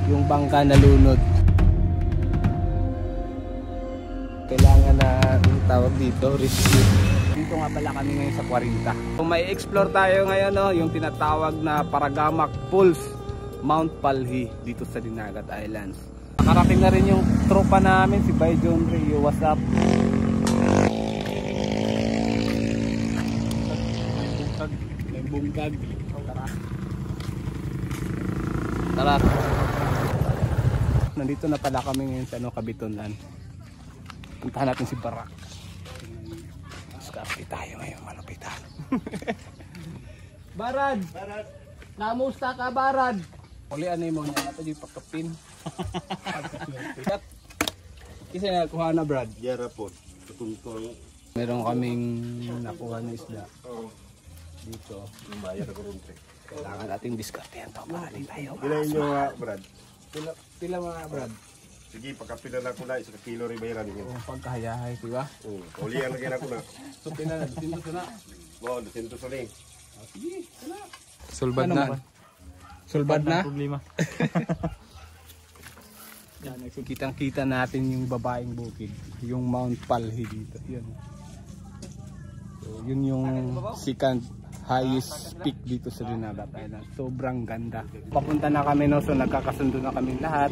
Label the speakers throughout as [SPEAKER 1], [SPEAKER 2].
[SPEAKER 1] yung bangka nalunod. Kailangan na yung tawag dito, rescue. Dito nga pala kami ngayon sa 40. Kung may explore tayo ngayon, no, yung tinatawag na Paragamak Falls, Mount Palhi dito sa Dinagat Islands. Nakarating na rin yung tropa namin, si Bay John Rio. What's up? May bungkag. Tara. Nandito na pala kami ngayon sa Kabitunan. Puntahan natin si Barak. Diskarte tayo ngayon, malupitan. Barad! Barad! Namusta ka, Barad? Ulian na yung mga nato yung pagkapin. Kasi nakuha na, Brad.
[SPEAKER 2] Yara po. Tutuntol.
[SPEAKER 1] Meron kaming nakuha na isda. Dito.
[SPEAKER 2] Yung bayar ko rin.
[SPEAKER 1] Kailangan nating diskartehan to para di tayo.
[SPEAKER 2] Pilayin nyo nga, Brad.
[SPEAKER 1] Pila mga, Brad?
[SPEAKER 2] Sige, pagkapilan na ko na, isang kilo rin bayaran nyo.
[SPEAKER 1] Pagkahayahay, diba?
[SPEAKER 2] Ulian na gina ko na.
[SPEAKER 1] So, pila na, sinto na.
[SPEAKER 2] Oo, sinto sa rin.
[SPEAKER 1] Sige, sana.
[SPEAKER 3] Sulbad na.
[SPEAKER 1] Sulbad na?
[SPEAKER 3] Problema.
[SPEAKER 1] Kitang-kita natin yung babaeng bukid, yung Mount Palhi dito. Yun. So, yun yung second highest peak dito sa Dinagat Island. Sobrang ganda. Papunta na kami, no, so nagkakasundo na kami lahat.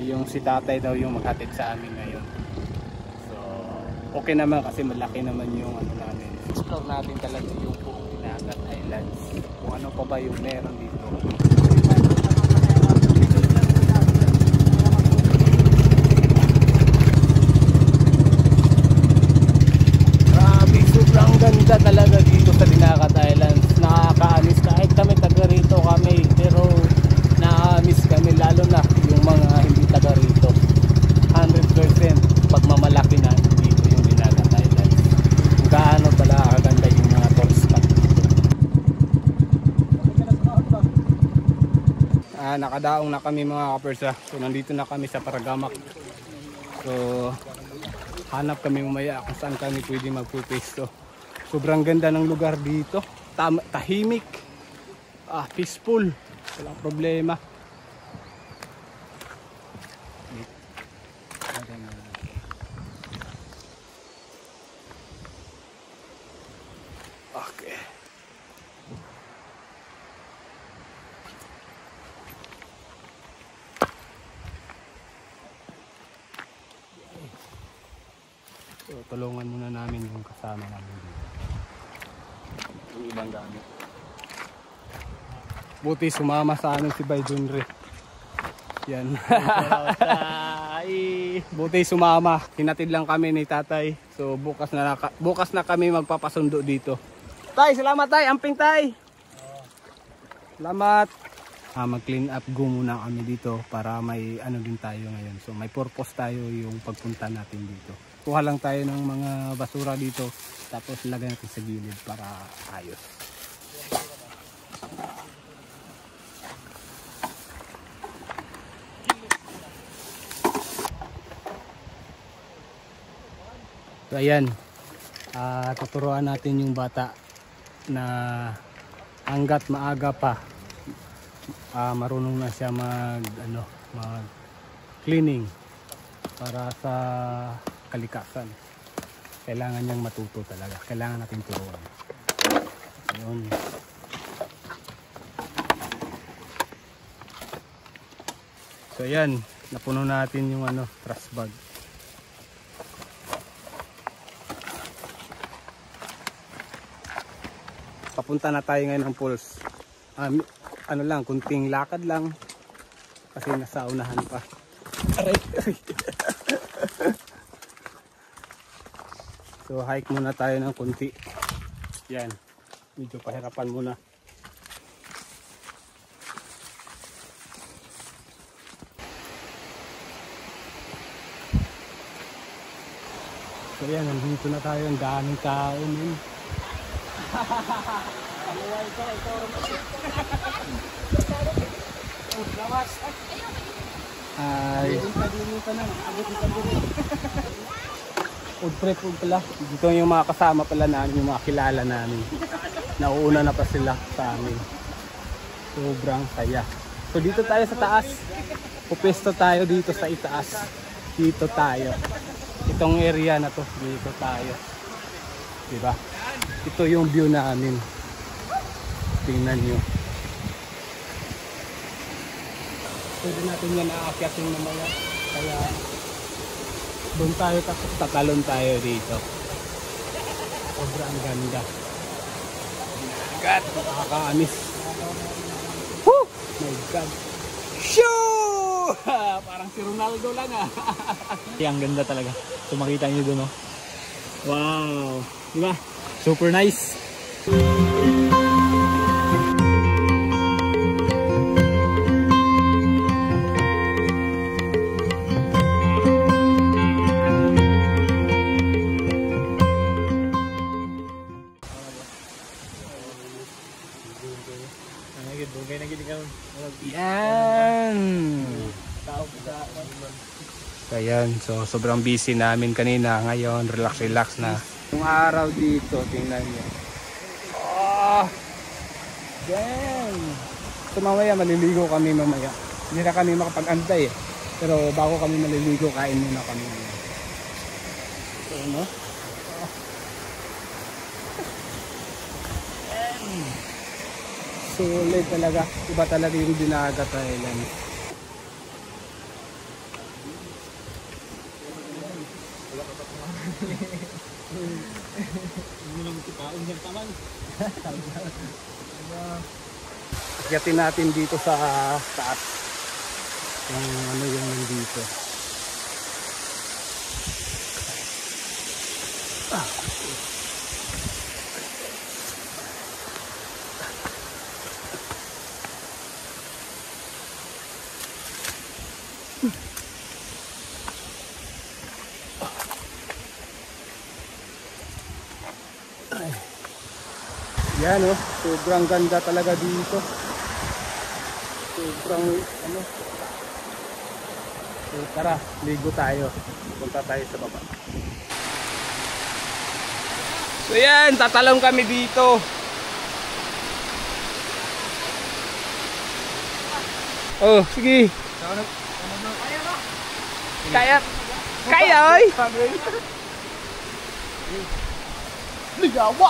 [SPEAKER 1] Yung si tatay daw yung maghatid sa amin ngayon. So, okay naman kasi malaki naman yung ano namin. Explore natin talaga yung buong Dinagat Islands. Kung ano pa ba yung meron dito. Sobrang ganda talaga dito sa Dinagat Islands. Nakakaamis kahit kami taga rito kami, pero nakakaamis kami lalo na yung mga hindi taga rito. 100% pagmamalaki na dito yung Dinagat Islands. Gaano pala kaganda yung mga tourist spot dito. Nakadaong na kami mga kapersa. So nandito na kami sa Paragamak. So hanap kami mamaya kung saan kami pwede magpupesto. Sobrang ganda ng lugar dito. Tahimik. Peaceful. Walang problema. Okay. So, tulungan muna namin yung kasama namin dito. Yung ibang gamit. Buti sumama sa amin si Bay Junre. Yan. Buti sumama. Hinatid lang kami ni tatay. So bukas na kami magpapasundo dito. Tay, salamat tay. Amping tay. Salamat. Mag-clean up go muna kami dito para may ano din tayo ngayon. So may purpose tayo yung pagpunta natin dito. Kuha lang tayo ng mga basura dito, tapos lagay natin sa gilid para ayos. So ayan, tuturuan natin yung bata na hanggat maaga pa, marunong na siya mag cleaning para sa kalikasan. Kailangan niyang matuto talaga. Kailangan natin turuan. Ayun. So ayan, napuno natin yung trash bag. Papunta na tayo ngayon ng falls. Ano lang, kunting lakad lang kasi nasa unahan pa. Aray. So hike muna tayo ng kunti. Yan, medyo pahirapan muna. So yan, nandito na tayo. Ang daming tao. Ay. Food prep pala. Dito yung mga kasama pala namin, yung mga kilala namin. Nauuna na pa sila sa amin. Sobrang saya. So dito tayo sa taas. Pupesto tayo dito sa itaas. Dito tayo. Itong area na to, dito tayo. Diba? Ito yung view namin. Tingnan nyo. Pwede natin yan aakyatin mamaya. Kaya doon tayo, tapos tatalon tayo dito. Sobrang ganda. God, nakakaamis. Woo! My God. Shoo! Parang si Ronaldo lang ah. Ang ganda talaga. So makita nyo doon oh. Wow. Diba? Super nice. Yan. Ayan, so sobrang busy namin kanina. Ngayon, relax na. Yung araw dito, tingnan nyo. Oh, damn. So mamaya, maliligo kami mamaya. Hindi na kami makapag-antay eh. Pero bago kami maliligo, kain muna kami. So, no? Sulit talaga. Iba talaga yung Dinagat Island. Akyatin natin dito sa taas. Yung ano yung nandito. Yan oh, sobrang ganda talaga dito. Sobrang ano. So, tara, ligo tayo. Punta tayo sa baba. So yan, tatalong kami dito. Oh, sige. Kaya. Kaya oy. Ligawa.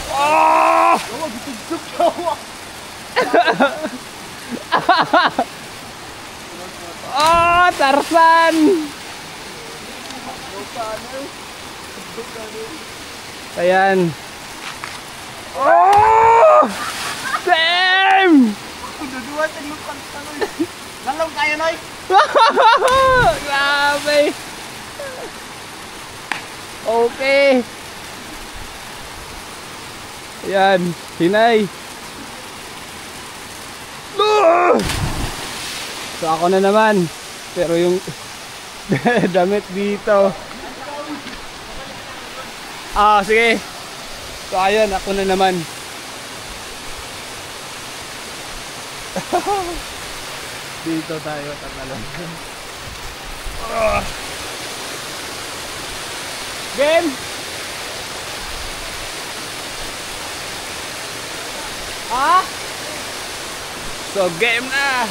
[SPEAKER 1] Oh! Oh, Tarzan! Ayan. Oh! Damn!
[SPEAKER 3] Lalong kaya noy.
[SPEAKER 1] Grabe. Okay. Ayan, hinay. So ako na naman. Pero yung damit dito. Ah, sige. So ayun, ako na naman. Dito tayo tatalon. Game! Ha? So game na.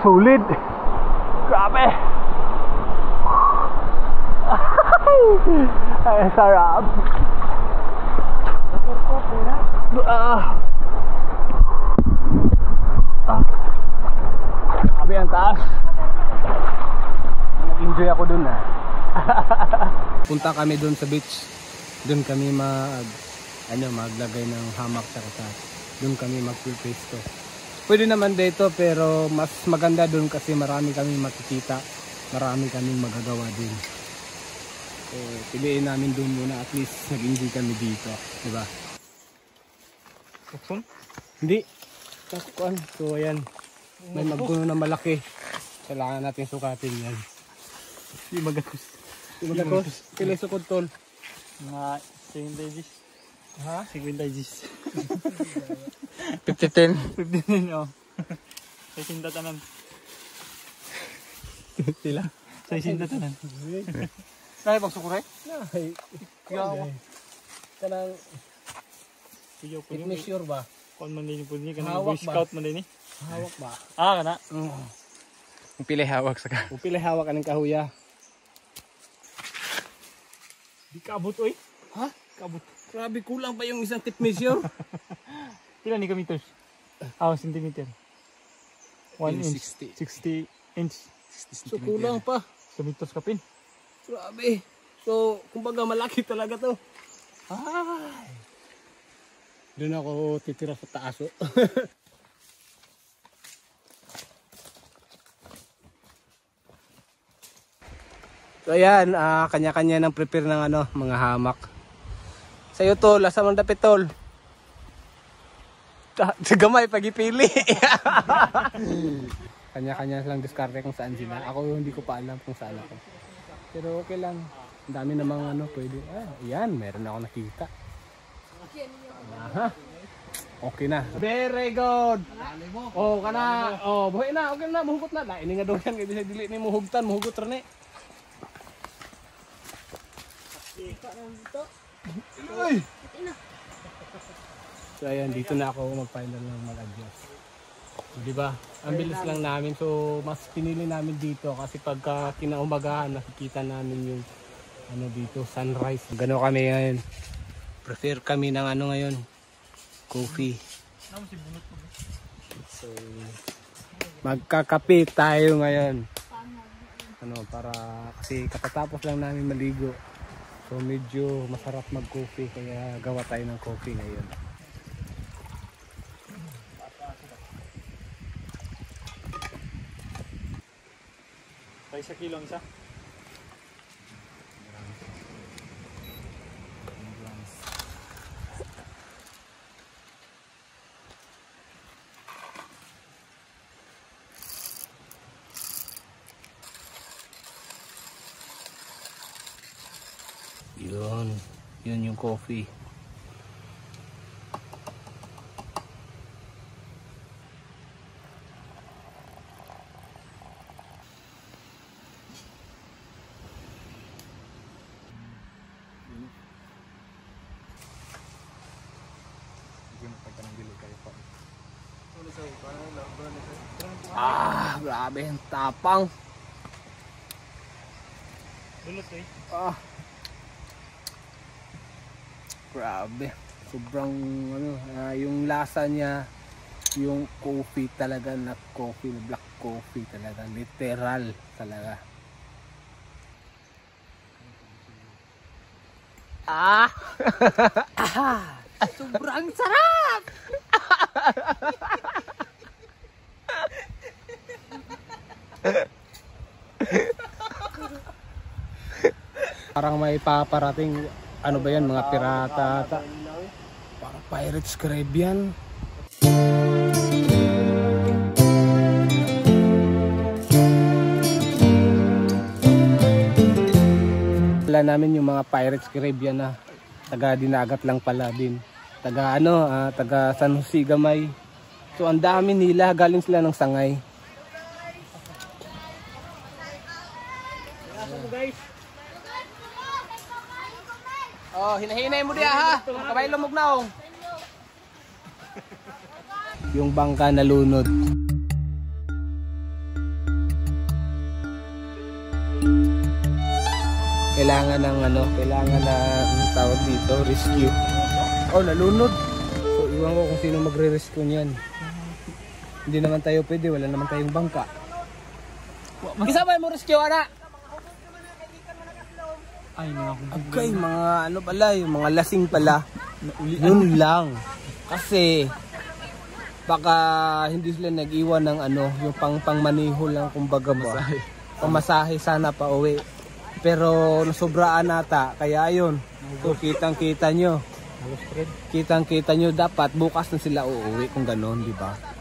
[SPEAKER 1] Sulit. Grabe. Ay, sarap. Grabe ang taas. Nag-enjoy ako dun ah. Punta kami dun sa beach. Dun kami maglagay ng hamak sa kasas. Dun kami magpipresto. Pwede naman dito pero mas maganda dun kasi marami kami makikita. Marami kaming magagawa din. So piliin namin dun muna, at least nag-enjoy kami dito. Diba? Tukson? Hindi. Takpan. So ayan. May magpuno na malaki. Kailangan natin sukatin yan. Di magatos. Di magatos. Pilay sukod tol.
[SPEAKER 3] Mga 7 days.
[SPEAKER 1] Ha?
[SPEAKER 3] 7 days.
[SPEAKER 1] 50-10.
[SPEAKER 3] 15 oh. Kasi tatanan. Sila. Sa isinda tanan. Nahay bang sukuray?
[SPEAKER 1] Nahay.
[SPEAKER 3] Yawa.
[SPEAKER 1] Kanang
[SPEAKER 3] Kuya po
[SPEAKER 1] it measure ba?
[SPEAKER 3] Kon man din po ni kanang
[SPEAKER 1] Hawak
[SPEAKER 3] Boy
[SPEAKER 1] ba?
[SPEAKER 3] Scout man din ni.
[SPEAKER 1] Hawak ba?
[SPEAKER 3] Ah, kana.
[SPEAKER 1] Kung pili hawak sa ka. Kung pili hawak ka ng kahuya.
[SPEAKER 3] Di kabot oy.
[SPEAKER 1] Ha?
[SPEAKER 3] Kabot.
[SPEAKER 1] Grabe, kulang pa yung isang tip measure.
[SPEAKER 3] Pila ni ka meters? Ah, centimeter. 1 inch.
[SPEAKER 1] 60.
[SPEAKER 3] 60 inch.
[SPEAKER 1] So kulang pa.
[SPEAKER 3] Sa meters ka pin.
[SPEAKER 1] Grabe. So, kumbaga malaki talaga to. Ay. Doon ako titira sa taas. Oh. So ayan, kanya-kanya nang prepare ng ano, mga hamak. Sa'yo tol, asa man dapit tol? Sa gamay pagipili. Kanya-kanya lang diskarte kung saan sila. Ako hindi ko pa alam kung saan ako. Pero okay lang. Ang dami namang ano pwede. Ayan, meron ako nakita. Aha. Okay na. Very good. Oh, kana. Oh, buhay na. Okay na, muhugot na. Lain nga daw yan. Kaya bisa dili ni muhugtan, muhugot rin eh. So ayan, dito na ako mag-final ng mag-adjust. So, diba? Ang bilis lang namin. So mas pinili namin dito kasi pagka kinaumagahan nakikita namin yung ano dito, sunrise. Gano kami ngayon. Prefer kami ng ano ngayon, coffee. So magkakape tayo ngayon. Ano, para kasi kapatapos lang namin maligo. So medyo masarap mag-coffee kaya gawa tayo ng coffee ngayon.
[SPEAKER 3] Tayo sa kilo ang isa.
[SPEAKER 1] Yun yung coffee. Grabe, ang tapang.
[SPEAKER 3] Dulot eh.
[SPEAKER 1] Grabe. Sobrang ano, yung lasa niya, yung coffee talaga na coffee, black coffee talaga, literal talaga. Sobrang sarap. Parang may paparating, ano ba yan, mga pirata ata. Parang Pirates Caribbean. Wala namin yung mga Pirates Caribbean na taga dinagat lang pala din. Taga ano, taga San Jose Gamay. So ang dami nila, galing sila ng Sangay. Oh, hinahinay mo diya ha. Kabay lumog na oh. Yung bangka nalunod. Kailangan ng ano, kailangan ng tawag dito, rescue. Oh, nalunod. So iwan ko kung sino magre-rescue niyan. Hindi naman tayo pwede, wala naman tayong bangka. Kisabay mo rescue ana.
[SPEAKER 3] Ay,
[SPEAKER 1] Okay, mga ano pala, yung mga lasing pala. Yun lang. Kasi baka hindi sila nag-iwan ng ano, yung pangmaniho lang kumbaga ba. Pamasahe sana pa uwi. Pero nasobraan nata, kaya ayun. So kitang-kita nyo. Kitang-kita nyo, dapat bukas na sila uuwi kung gano'n, di ba?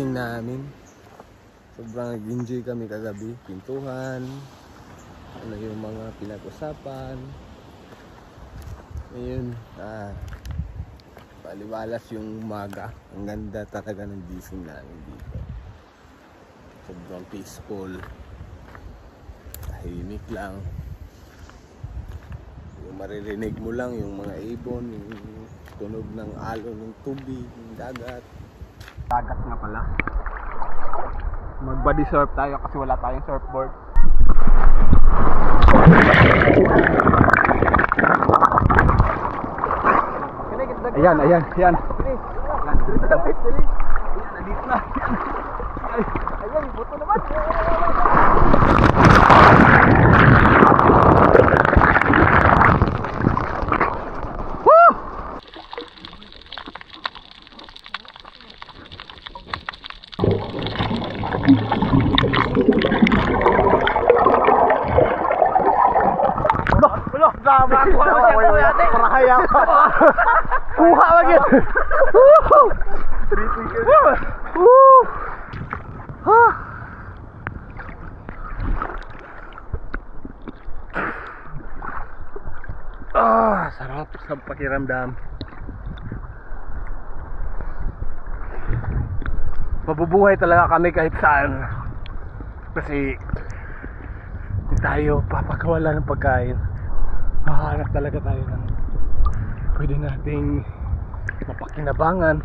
[SPEAKER 1] gising namin. Sobrang nag-enjoy kami kagabi. Pintuhan, ano yung mga pinag-usapan. Ngayon, paliwalas yung umaga. Ang ganda talaga ng gising namin dito. Sobrang peaceful. Tahimik lang. Yung maririnig mo lang yung mga ibon, yung tunog ng alon ng tubig, yung dagat. Dagat nga pala. Mag-body surf tayo kasi wala tayong surfboard. Ayan, ayan, ayan. Nandito na. Ayan, buto naman.
[SPEAKER 3] Drama ko siya ko yate.
[SPEAKER 1] Parahaya pa. Kuha lagi. Sarap sa pakiramdam. Mabubuhay talaga kami kahit saan. Kasi hindi tayo papakawala ng pagkain. Hahanap talaga tayo ng pwede nating mapakinabangan